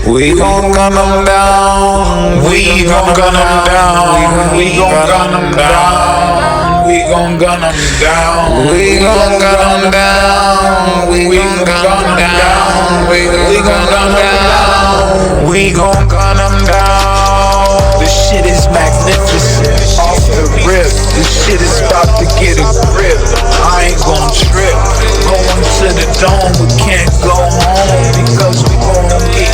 We gon' gun them down. We gon' gun them down. We gon' gun them down. We gon' gun them down. We gon' gun them down. We gon' gun them down. We gon' gun them down. We gon' gun them down. This shit is magnificent. Off the rip. This shit is about to get a grip. I ain't gon' trip. Going to the dome, we can't go home because we gon' get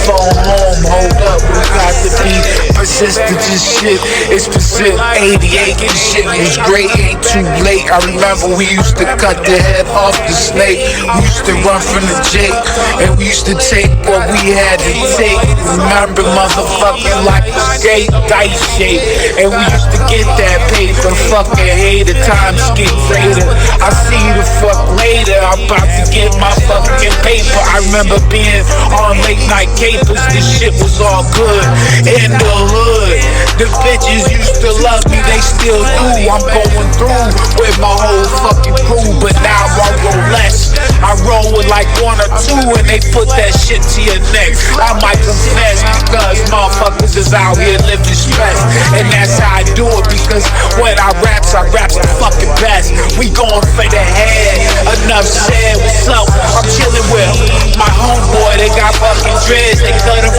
phone home. Hold up, we got to be persistent. This shit is percent 88. This shit was great, ain't too late. I remember we used to cut the head off the snake. We used to run from the Jake, and we used to take what we had to take. Remember, motherfucking like the skate, dice shape, and we used to get that paper. Fucking hater, times get greater. I see you the fuck later. I'm about to get my fucking paper. I remember being on late night capers, this shit was all good in the hood. The bitches used to love me, they still do. I'm going through with my whole fucking crew, but now I roll less. I roll with like one or two, and they put that shit to your neck. I might confess because motherfuckers is out here living stress, and that's how I do it. Because when I raps the fucking best. We going for the head. Enough said. What's up? I'm chilling with my homeboy. They got fucking dreads. They cut them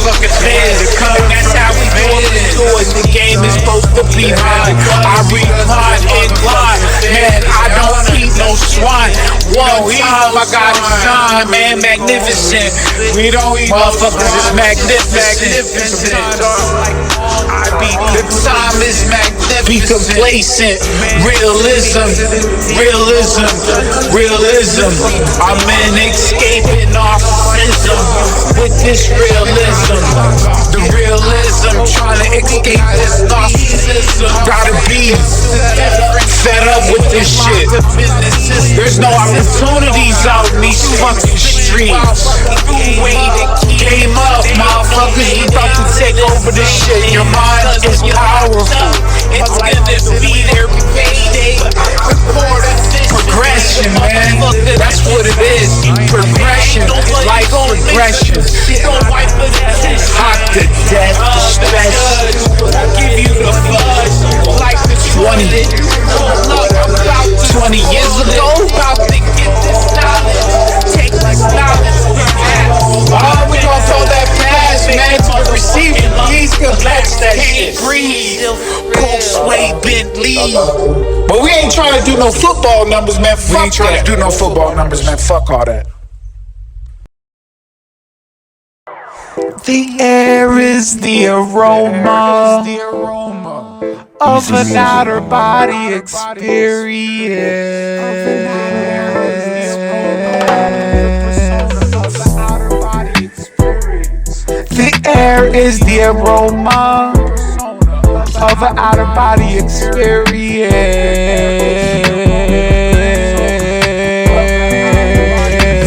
fucking fans. And that's how we do it. The game is supposed to be mine. I recline, incline. Man, I don't eat no swine. One time I got a shine, man, magnificent. We don't eat motherfuckers, it's magnificent. The time is magnificent. Be complacent. Realism. I'm in escaping narcissism with this realism. The realism, trying to escape this narcissism. Gotta be fed up with this shit. There's no opportunities out in these fucking streets. Game up, motherfuckers. We about to take over this shit. Your mind is powerful. It's gonna be there payday. Progression, man. That's what it is. Progression. Like progression. Hot to death. The stress. Give you the buzz. Like the 20 years ago. About to get this knowledge. Take this knowledge. Oh, we gon' throw that pass, man, to the receiver. Please catch that shit. Breathe. Poswaybentley. But we ain't trying to do no football numbers, man. Fuck that. We ain't trying to do no football numbers, man. Fuck all that. The air is the aroma of an outer body experience. The air is the aroma of an outer body experience.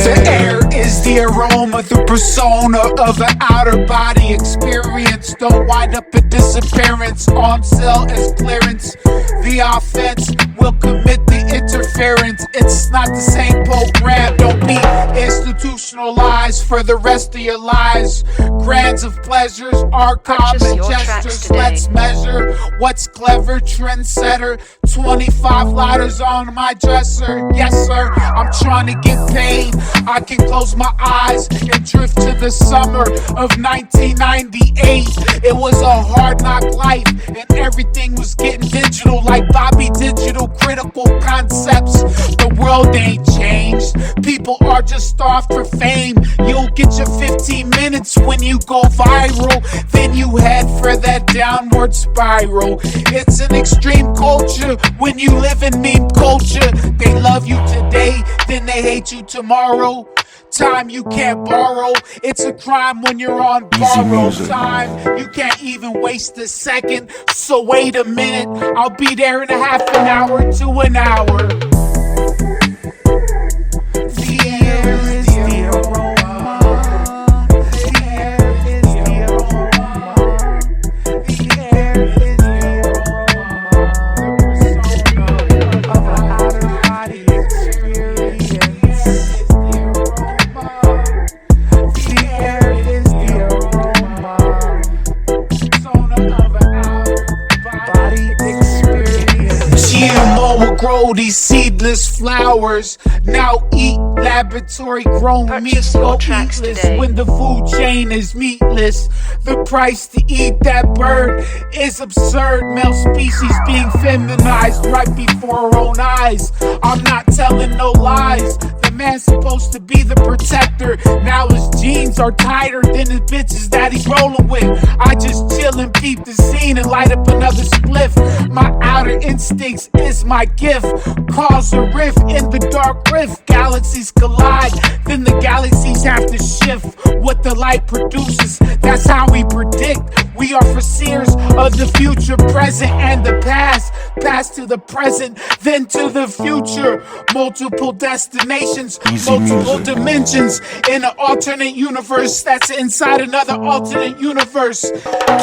The air is the aroma, the persona of an outer body experience. Don't wind up a disappearance. On sale as clearance. The offense will commit the interference. It's not the same program. Don't be institutionalized for the rest of your lives. Grands of pleasures are common gestures. Let's measure what's clever, trendsetter. 25 lighters on my dresser. Yes, sir, I'm trying to get paid. I can close my eyes and drift to the summer of 1998. It was a hard knock life, and everything was getting digital like Bobby Digital. Critical concepts. The world ain't changed. People are just starved for fame. You'll get your 15 minutes when you go viral. Then you head for that downward spiral. It's an extreme culture when you live in meme culture. They love you today, then they hate you tomorrow. Time you can't borrow. It's a crime when you're on borrowed time. You can't even waste a second. So wait a minute, I'll be there in a half an hour to an hour. The air is the aroma. The air is the aroma. The air is the aroma. Of an outer body experience. The air is seedless flowers. Now eat laboratory grown meat. Purchase your Go tracks eatless today. when the food chain is meatless. The price to eat that bird is absurd. Male species being feminized right before our own eyes. I'm not telling no lies. The man's supposed to be the protector. Now his jeans are tighter than the bitches that he's rolling with. I just chill and peep the scene and light up another spliff. My outer instincts is my gift. Cause a rift in the dark rift. Galaxies collide, then the galaxies have to shift. What the light produces, that's how we predict. We are foreseers of the future, present, and the past. Past to the present, then to the future. Multiple destinations, multiple dimensions. In an alternate universe that's inside another alternate universe.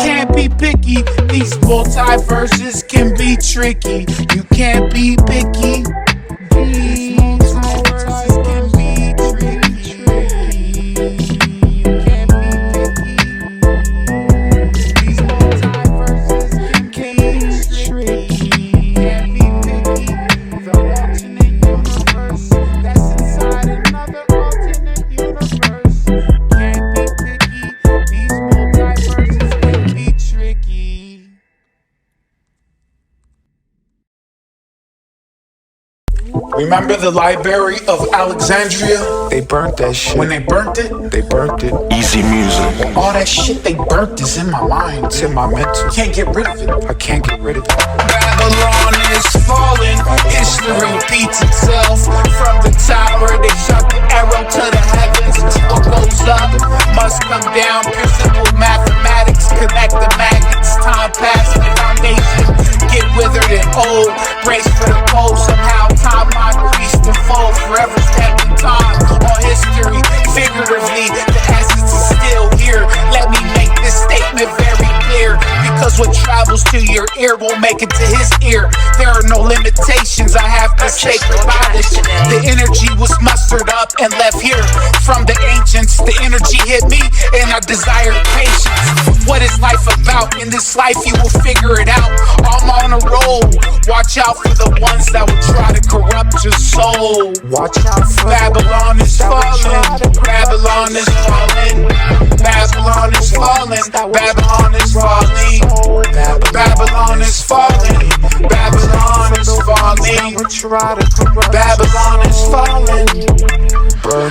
Can't be picky, these multiverses can be tricky. You can't be picky. These multiverses can be tricky. You can't be picky. These multiverses can be tricky. Can't be picky. The alternate universe that's inside another alternate universe. Can't be picky. These multiverses can be tricky. Remember the Library of Alexandria? They burnt that shit. When they burnt it, They burnt it. Easy music. all that shit they burnt is in my mind. It's in my mental. Can't get rid of it. I can't get rid of it. Babylon is falling. History repeats itself. From the tower, they shot the arrow to the heavens. What goes up must come down. Pure simple mathematics connect the magnets. Time passing, the foundation get withered and old. Brace for the pole. Somehow timeline reached the fold. Forever stamped in time on history. Figuratively, the essence is still here. Let me make this statement very clear. Because what travels to your ear won't make it to his ear. There are no limitations. I have the sacred knowledge. The energy was mustered up and left here from the ancients. The energy hit me and I desired patience. What is life about? In this life you will figure it out. I'm on a roll. Watch out for the ones that will try to corrupt your soul. Watch out for Babylon is falling. Babylon is falling. Babylon is falling. Babylon is falling. Babylon is falling. Babylon is falling. Babylon is falling. Burn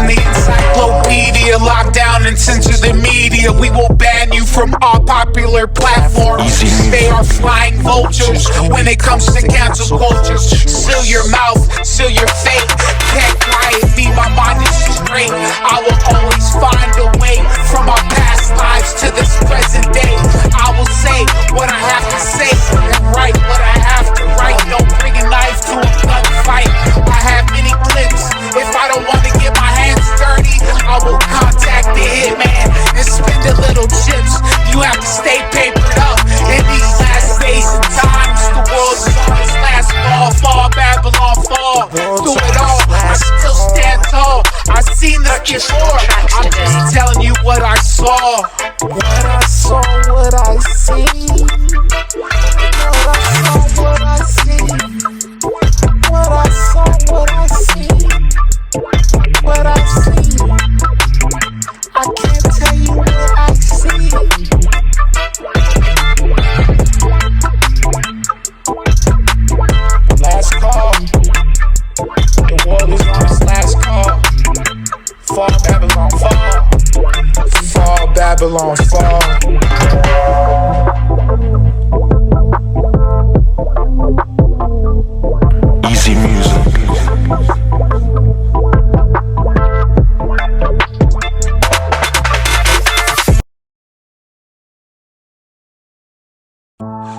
the encyclopedia. Lock down and censor the media. We will ban you from all popular platforms. They are flying vultures when it comes to cancel cultures. Seal your mouth, seal your fate. Can't quiet me, my mind is straight. I will always find a way from our past lives to this present day. I will say what I have to say and write what I have to write. Don't bring a knife to a gunfight. I have many clips. If I don't want to get my hands dirty, I will contact the hitman and spend the little chips. You have to stay papered up in these last days and times. The world is on its last ball. Fall, Babylon, fall. Through it all, I still stand tall. I've seen this before. I'm just telling you what I saw. What I saw, what I see. What I saw, what I see. What I saw, what I see. What I see. I can't tell you what I see. Last call. The world is on its last call. Fall, Babylon, fall. Fall, Babylon, fall. easy music.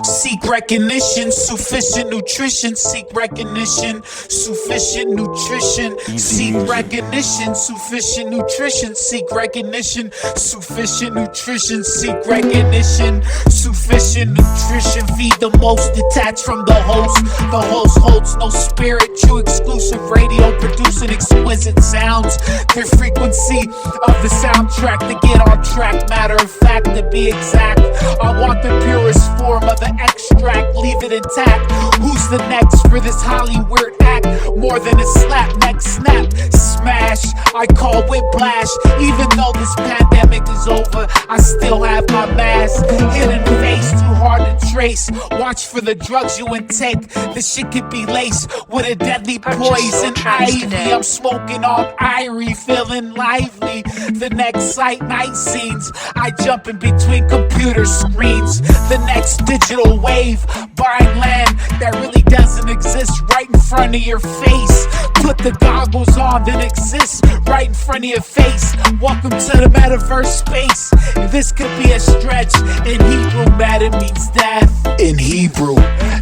Seek recognition, sufficient nutrition. Seek recognition, sufficient nutrition. Seek recognition, sufficient nutrition. Seek recognition, sufficient nutrition. Seek recognition, sufficient nutrition. Feed the most detached from the host. The host holds no spirit. True exclusive radio producing exquisite sounds. The frequency of the soundtrack to get on track. Matter of fact, to be exact, I want the purest form of the extract. abstract, leave it intact. Who's the next for this Hollywood act? More than a slap, neck snap, smash. I call whiplash. Even though this pandemic is over, I still have my mask. Hidden face, too hard to trace. Watch for the drugs you intake. This shit could be laced with a deadly poison ivy. I'm smoking on irie, feeling lively. The next sight, night scenes. I jump in between computer screens. The next digital wave, buying land that really doesn't exist right in front of your face. Put the goggles on that exist right in front of your face. Welcome to the metaverse space. This could be a stretch. In Hebrew, meta means death. In Hebrew,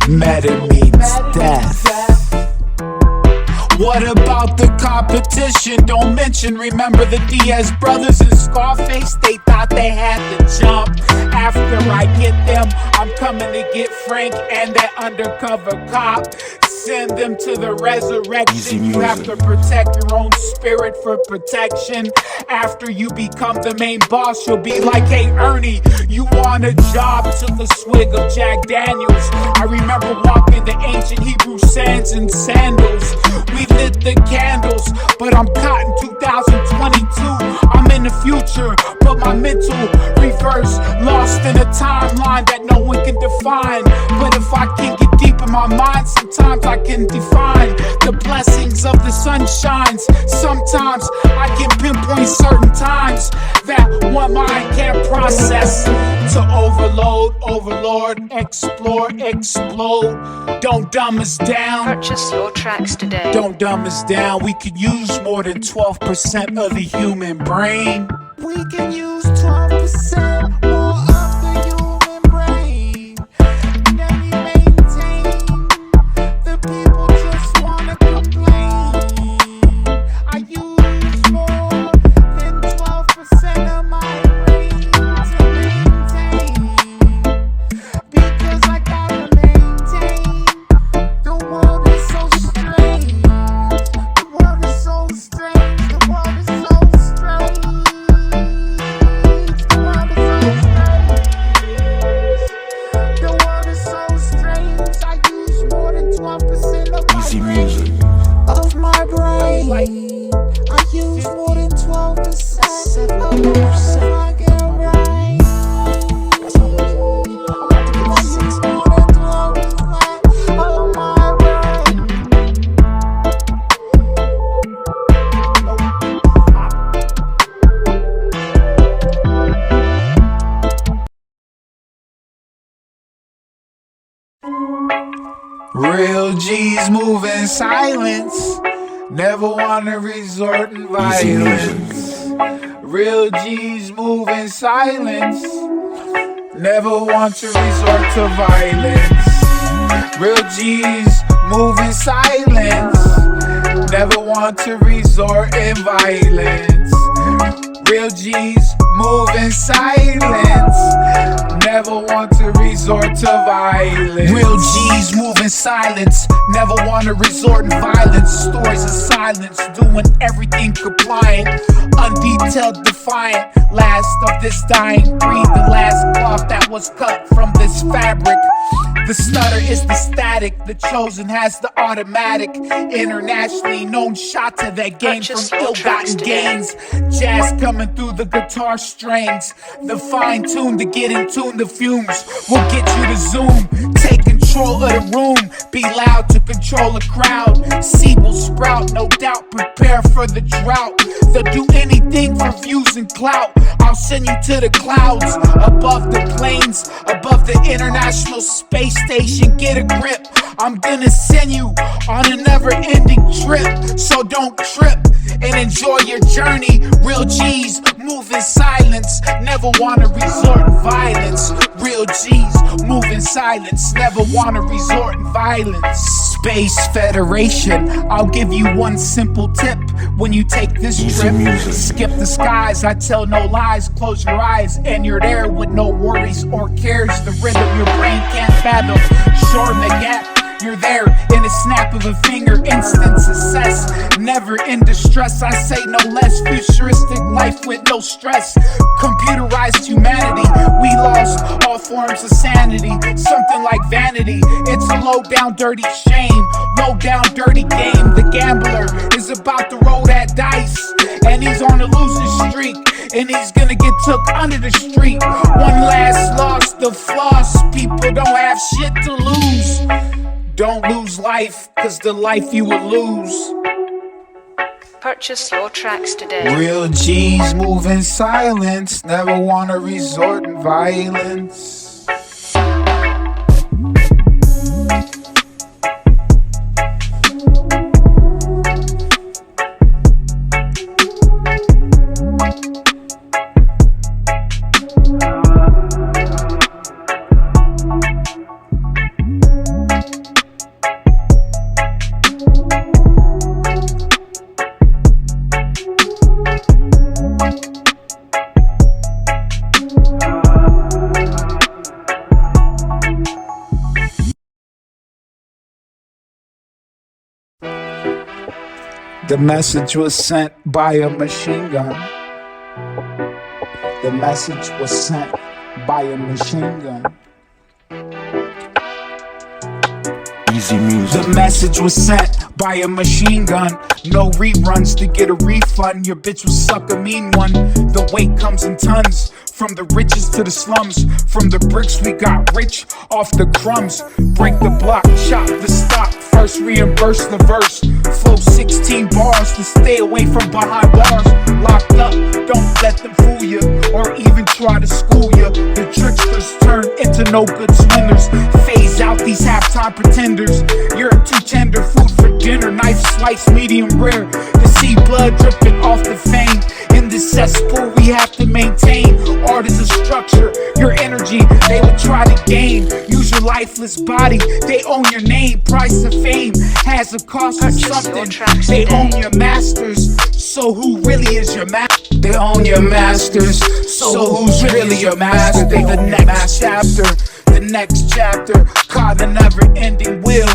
meta means death. What about the competition? Don't mention, remember the Diaz brothers and Scarface? They thought they had to jump. After I get them, I'm coming to get Frank and that undercover cop. Send them to the resurrection. You have to protect your own spirit for protection. After you become the main boss, you'll be like, hey Ernie, you want a job? Took a swig of Jack Daniels. I remember walking the ancient Hebrew sands and sandals. We lit the candles, but I'm caught in 2022. I'm in the future, but my mental reverse, lost in a timeline that no one can define. But if I can get deep in my mind, sometimes I can define the blessings of the sunshines. Sometimes I can pinpoint certain times that one mind can't process. To overload, overlord, explore, explode. Don't dumb us down. Purchase your tracks today. Don't dumb us down. We could use more than 12% of the human brain. We can use 12% more of the human brain. Let me maintain. The people just wanna complain. I use more than 12% of my brain to maintain. Because I gotta maintain. The world is so strange. The world is so strange. The world is so strange. The world is so strange. The world is so strange. I use more than 12% of my brain. I use more than 12% of my brain. I get right. I use more than 12% of my brain. Real G's move in silence. Never wanna resort in violence. Real G's move in silence. Never want to resort to violence. Real G's move in silence. Never want to resort in violence. Real G's move in silence. Never want to resort to violence. Real G's move in silence. Never want to resort in violence. Stories of silence, doing everything compliant. Undetailed, defiant. Last of this dying breed. The last cloth that was cut from this fabric. The stutter is the static. The chosen has the automatic. Internationally known shot to that game from ill-gotten gains. Jazz coming through the guitar strings. The fine-tune to get in tune. The fumes will get you to zoom. Take control of the room. Be loud to control a crowd. Seed will sprout, no doubt. Prepare for the drought. They'll do anything for views and clout. I'll send you to the clouds, above the planes, above the International Space Station. Get a grip. I'm gonna send you on a never-ending trip. So don't trip and enjoy your journey. Real G's move in silence. Never wanna resort in violence. Real G's move in silence. Never wanna resort in violence. Space Federation, I'll give you one simple tip. When you take this trip, skip the skies. I tell no lies. Close your eyes and you're there with no worries or cares. The rhythm your brain can't fathom. Shorten the gap. You're there in a snap of a finger, instant success. Never in distress, I say no less. Futuristic life with no stress. Computerized humanity, we lost all forms of sanity. Something like vanity, it's a low down dirty shame. Low down dirty game. The gambler is about to roll that dice, and he's on a losing streak, and he's gonna get took under the street. One last loss, the floss. People don't have shit to lose. Don't lose life, cause the life you will lose. Purchase your tracks today. Real G's move in silence, never wanna resort in violence. The message was sent by a machine gun. The message was sent by a machine gun. Easy music. The message was sent by a machine gun. No reruns to get a refund. Your bitch will suck a mean one. The weight comes in tons. From the riches to the slums. From the bricks we got rich off the crumbs. Break the block, chop the stock. First reimburse the verse. Flow 16 bars to stay away from behind bars. Locked up, don't let them fool you or even try to school you. The tricksters turn into no good swimmers. Phase out these halftime pretenders. You're too tender food for dinner. Knife slice medium rare. To see blood dripping off the fame. In this cesspool we have to maintain. Art is a structure, your energy they will try to gain. Use your lifeless body, they own your name. Price of fame has a cost of something. They own your masters, so who really is your master? They own your masters, so who's really your master? They the next chapter. The next chapter, caught a never-ending wheel.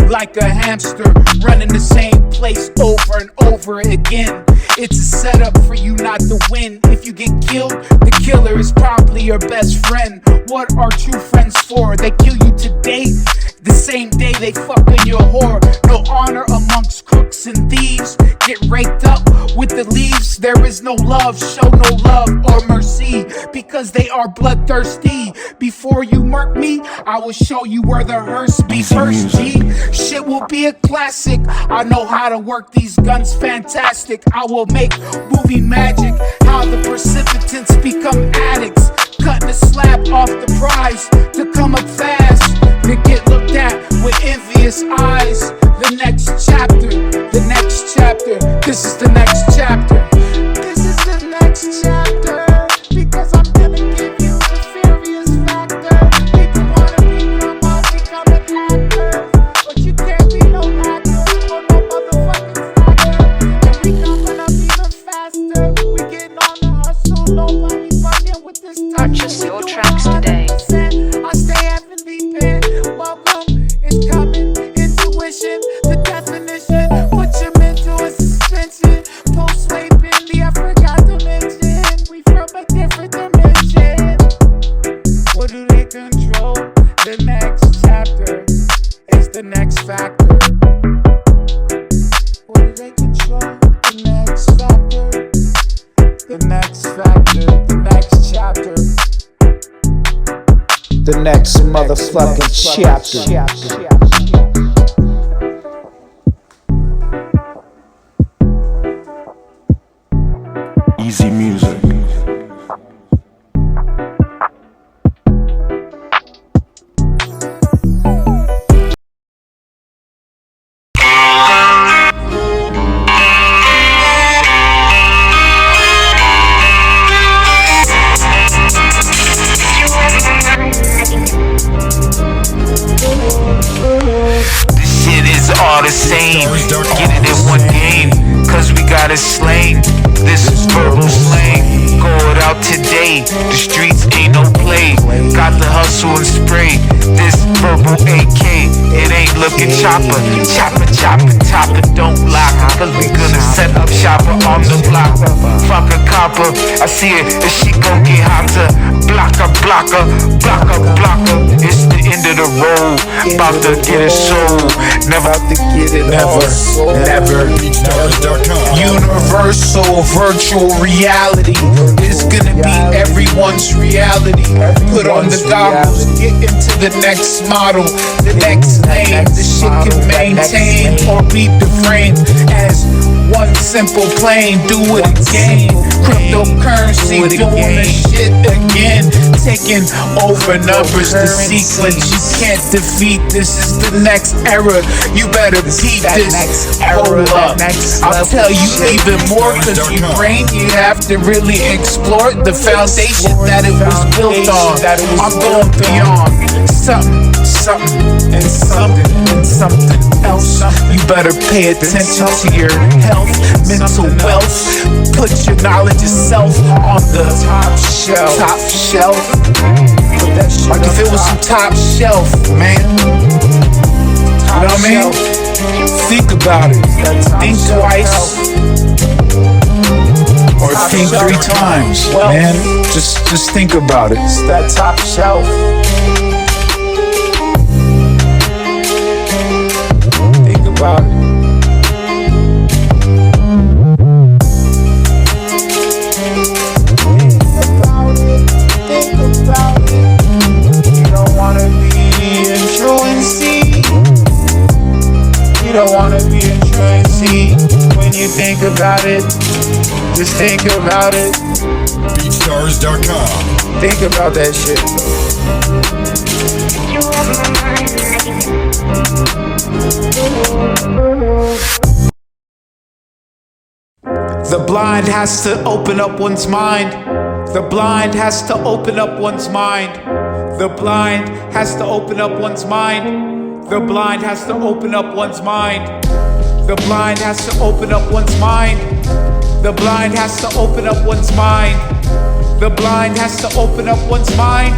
Like a hamster, running the same place over and over again. It's a setup for you not to win. If you get killed, the killer is probably your best friend. What are true friends for? They kill you today, the same day they fucking your whore. No honor amongst crooks and thieves. Get raked up with the leaves. There is no love, show no love or mercy, because they are bloodthirsty. Before you murk me, I will show you where the hearse be first, G. Shit will be a classic. I know how to work these guns fantastic. I will make movie magic. How the precipitants become addicts. Cutting a slab off the prize to come up fast. To get looked at with envious eyes. The next chapter, the next chapter. This is the next chapter. This is the next chapter. Because I'm gonna give you the serious factor. People wanna become all becoming actors, but you can't be no actor or no motherfucking slacker. And we coming up even faster. We getting on the hustle. Nobody fucking with this type. Purchase your tracks today. I stay heavenly bent. Welcome, it's coming. Intuition, the definition. Put your mental in suspension. Post-Way-Bentley, I forgot to mention. We from a different dimension. What do they control? The next chapter is the next factor. What do they control? The next factor. The next factor. The next chapter. The next motherfucking chapter. Easy music. This shit is all the same. Get it in one game, cause we got it slain. This is verbal slang. Go it out today. day. The streets ain't no play. Got the hustle and spray. This verbal AK, it ain't looking chopper. Chopper, chopper, chopper, don't lock. Cause we gonna set up shopper on the block. Fuck a copper, I see it, if she gon' get hotter. Blocker, blocker, blocker, blocker. It's the end of the road. About to get it sold. Never to get it, never. Universal virtual reality is gonna be everyone's reality. Put on the goggles, get into the next model, the next lane. The shit can maintain or be deframed as one simple plane. Do it again. Cryptocurrency doing the shit again. Taking over numbers, the sequence you can't defeat. This is the next era. You better beat this. Hold up, I'll tell you even more, cause your brain, you have to really explore the foundation that it was built on. I'm going beyond something, and something else. You better pay attention to your health, mental wealth. Put your knowledge yourself on the top shelf. Like if it was some top shelf, man. You know what I mean? Think about it. Think twice. Or think 3 times, man. Just think about it. It's that top shelf. Think about it. Think about it. You don't wanna be in truancy. You don't wanna be in truancy. When you think about it, just think about it. BeatStars.com. Think about that shit. The blind has to open up one's mind. The blind has to open up one's mind. The blind has to open up one's mind. The blind has to open up one's mind. The blind has to open up one's mind. The blind has to open up one's mind. The blind has to open up one's mind.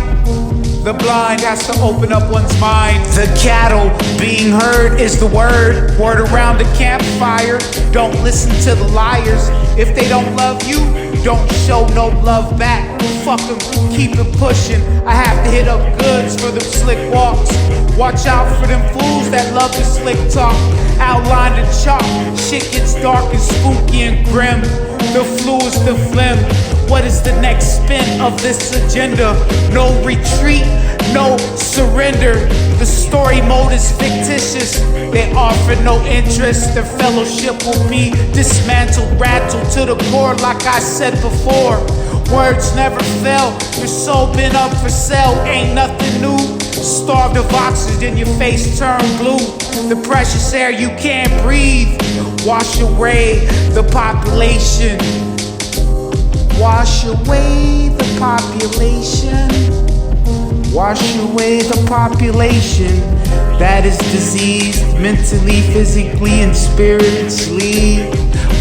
The blind has to open up one's mind. The cattle being heard is the word. Word around the campfire. Don't listen to the liars. If they don't love you, don't show no love back. Fuck them, keep it pushing. I have to hit up goods for them slick walks. Watch out for them fools that love the slick talk. Outlined in chalk, shit gets dark and spooky and grim. The flu is the phlegm. What is the next spin of this agenda? No retreat, no surrender. The story mode is fictitious. They offer no interest. Their fellowship will be dismantled, rattled to the core, like I said before. Words never fail. Your soul been up for sale. Ain't nothing new. Starved of oxygen, your face turned blue. The precious air you can't breathe. Wash away the population. Wash away the population. Wash away the population that is diseased mentally, physically, and spiritually.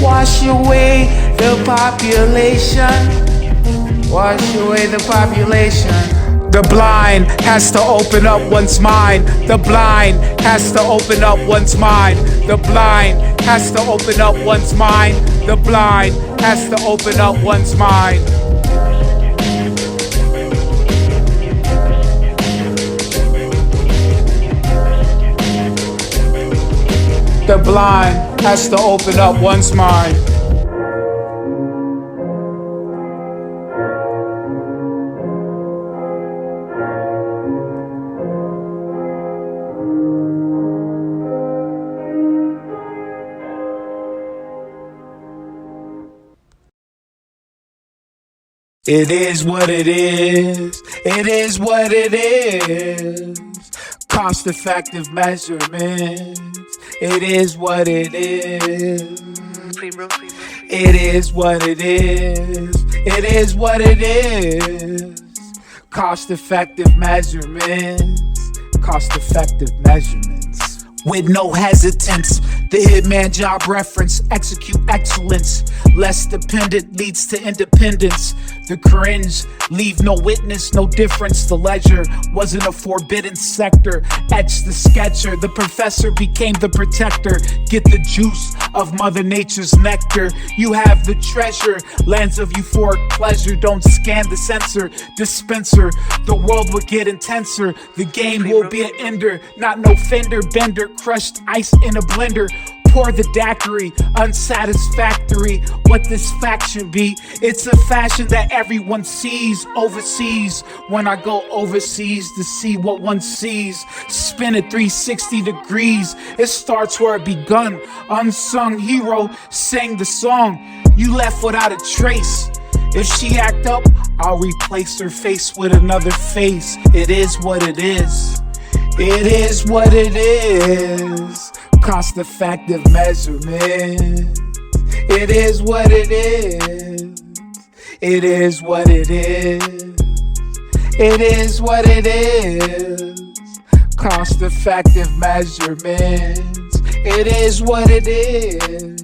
Wash away the population. Wash away the population. The blind has to open up one's mind. The blind has to open up one's mind. The blind has to open up one's mind. The blind has to open up one's mind. The blind has to open up one's mind. It is what it is. It is what it is. Cost-effective measurements. It is what it is. It is what it is. It is what it is. Cost-effective measurements. Cost-effective measurements. With no hesitance, The hitman job reference, execute excellence. Less dependent leads to independence. The cringe, leave no witness, no difference. The ledger wasn't a forbidden sector. Etch the sketcher, the professor became the protector. Get the juice of Mother Nature's nectar. You have the treasure, lands of euphoric pleasure. Don't scan the sensor, dispenser. The world will get intenser. The game will be an ender, not no fender bender. Crushed ice in a blender. Pour the daiquiri, unsatisfactory. What this faction be? It's a fashion that everyone sees overseas. When I go overseas to see what one sees, spin it 360 degrees. It starts where it begun. Unsung hero, sing the song. You left without a trace. If she act up, I'll replace her face with another face. It is what it is. It is what it is. Cost-effective measurement. It is what it is. It is what it is. It is what it is. Cost-effective measurements. It is what it is.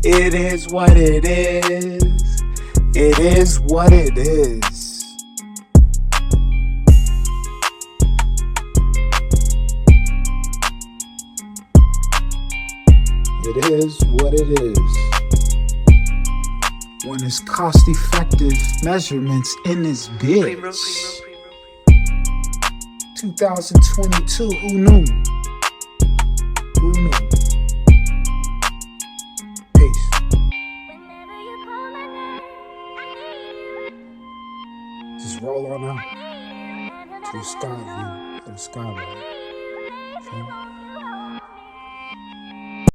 It is what it is. It is what it is. It is what it is. When it's cost-effective measurements in this bitch. 2022, who knew? Who knew? Peace. Just roll on out to the sky view, to the skyline.